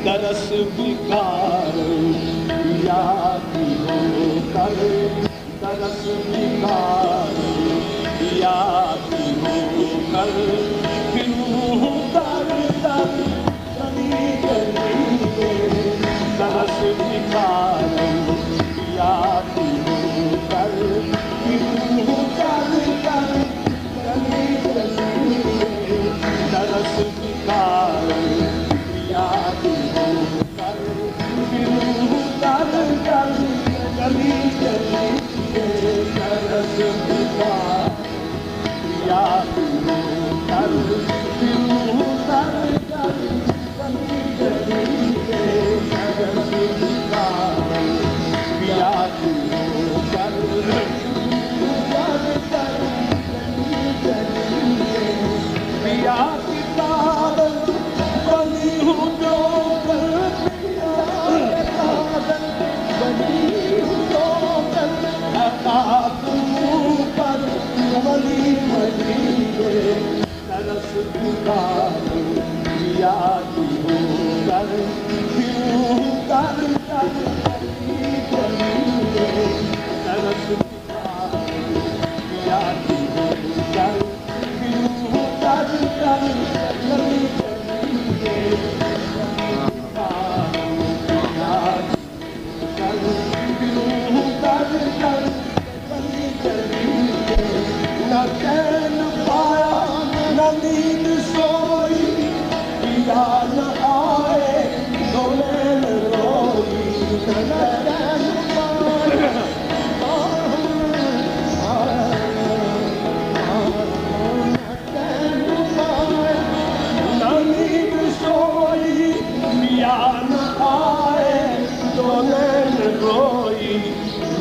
درس بیکار یادی ہو کر درس بیکار یادی ہو کر پھروں در در گلی گلی درس بیکار یادی ہو کر پھروں در در گلی گلی درس بیکار یادی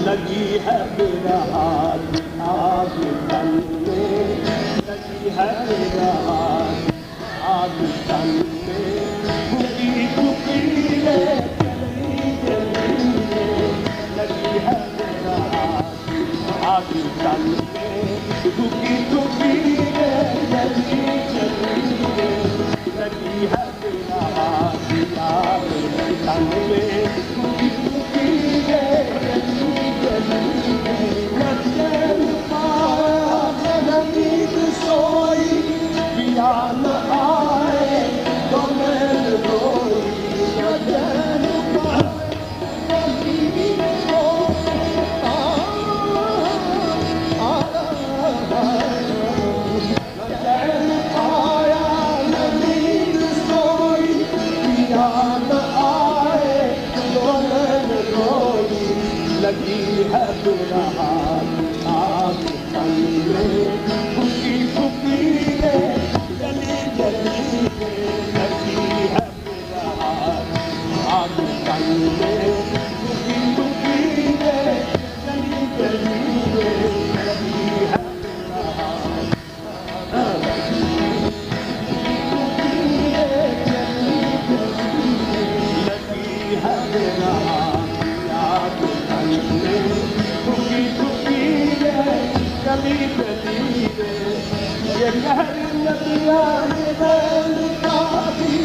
لگی ہے برہات آگ تن میں لگی ہے برہات آگ تن میں لگی ٹکڑی چلی چلی لگی ہے برہات آگ تن میں ٹکی ٹکی چلی چلی لگی ہے برہات آگ تن میں ٹکی ٹکی لگی ہے برہات آگ تن میں پھکی پھکی جلی جلی لگی ہے برہات آگ تن میں پھکی پھکی جلی جلی لگی ہے لگی ہے برہات گلی گلی یہ لہر ندیاں یہ ریل گاڑی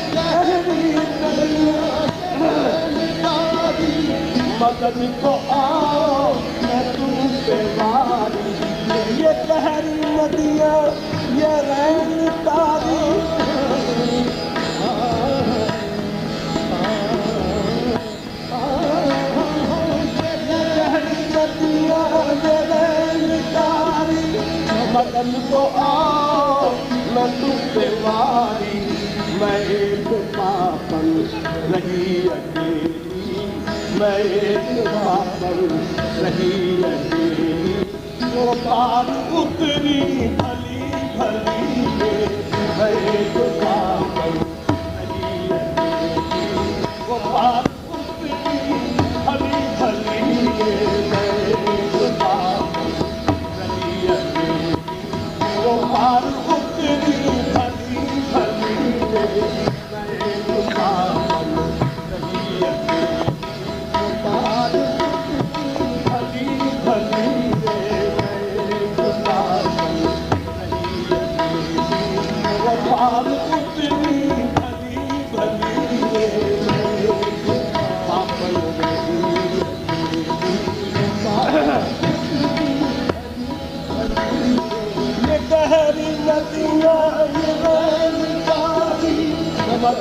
لہری گاڑی مدد کو آؤ میں تم پہ واری یہ لہر ندیاں یہ ریل گاڑی مدن کو آؤ میں تم پہ واری میں ایک پاپن رہی اکیلی میں ایک پاپن رہی اکیلی وہ بات اتری بھلی بھلی میں ایک پاپن رہی اکیلی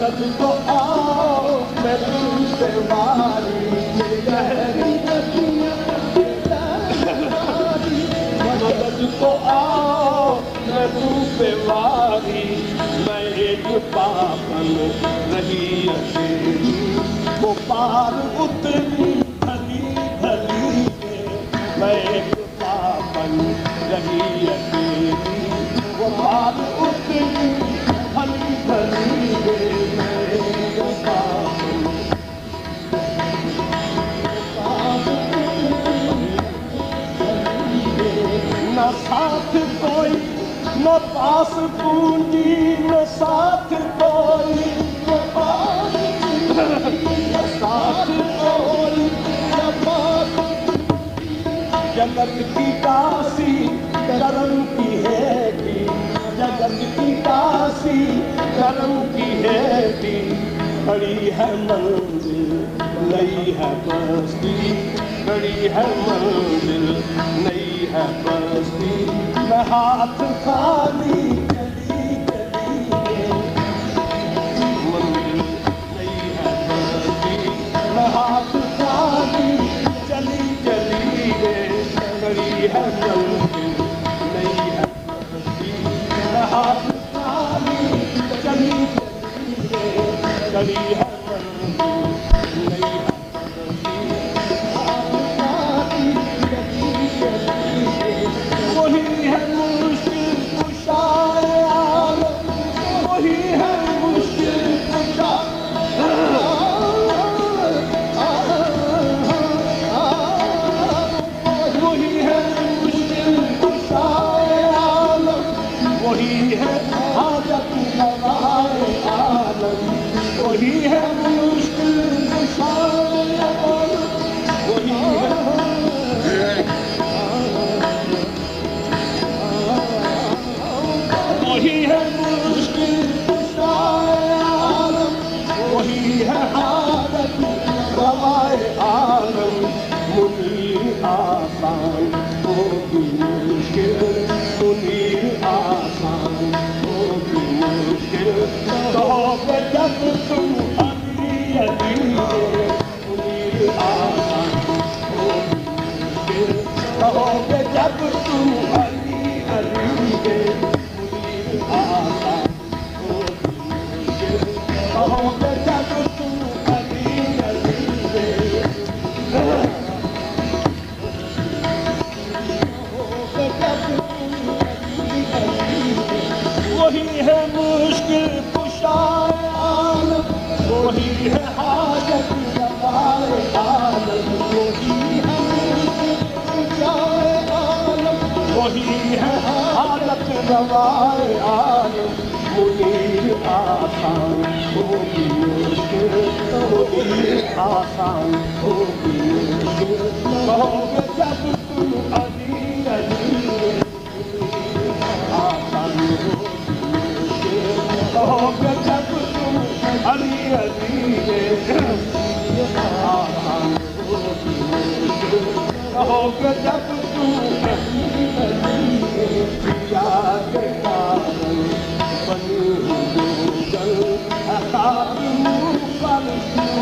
مدد کو آؤ میں تم سے واری گہری ندیاں مدد کو آؤ میں تم سے واری میں ایک پاپن رہی اکیلی وہ پار اتری بھلی بھلی میں ایک پاپن رہی اکیلی وہ پار اتری بھلی بھلی میں ایک پاپن نہ ساتھ کوئی نہ پاس پونجی نہ ساتھ کوئی نہ پاس نہ ساتھ کوئی نہ پاس جگت کی کاسی کرم کی ہے کی جگت کی کاسی کرم کی ہے کی کھڑی ہے منزل نئی ہے بستی کھڑی ہے منزل نئی ہے بستی میں ہاتھ خالی چلی چلی منزل نئی ہے بستی میں ہاتھ خالی چلی چلی کھڑی ہے منزل نئی ہے بستی میں ہاتھ خالی چلی کھڑی ہے وہی ہے مشکل کشا عالم وہی ہے مشکل کشا وہی ہے مشکل کشا عالم وہی ہے حاجت روائے عالم وہی ہے مشکل کشا عالم وہی ہے وہی ہے مشکل کشا عالم وہی ہے حاجت روائے عالم منیر آسان ہوگی مشکل منیر آسان ہوگی مشکل تو جب تم علی علی منیر آسان ہوگی مشکل تو جب تم علی علی آسان ہوگی مشکل تو جب تم علی علی وہی ہے مشکل کشا عالم وہی ہے حاجت روائے عالم وہی ہے مشکل کشا عالم وہی ہے حاجت روائے عالم منیر آسان ہوگی مشکل منیر آسان ہوگی مشکل کہو گے جب تم علی علی آسان ہوگی مشکل کہو گے جب تم علی علی آسان ہوگی مشکل کہو گے جب تم علی علی یاد کارن بنی گوگل اخاتم پر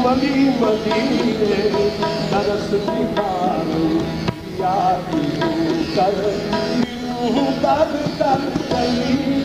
ملی مدینے درس دکھارن یاد کر در در چلی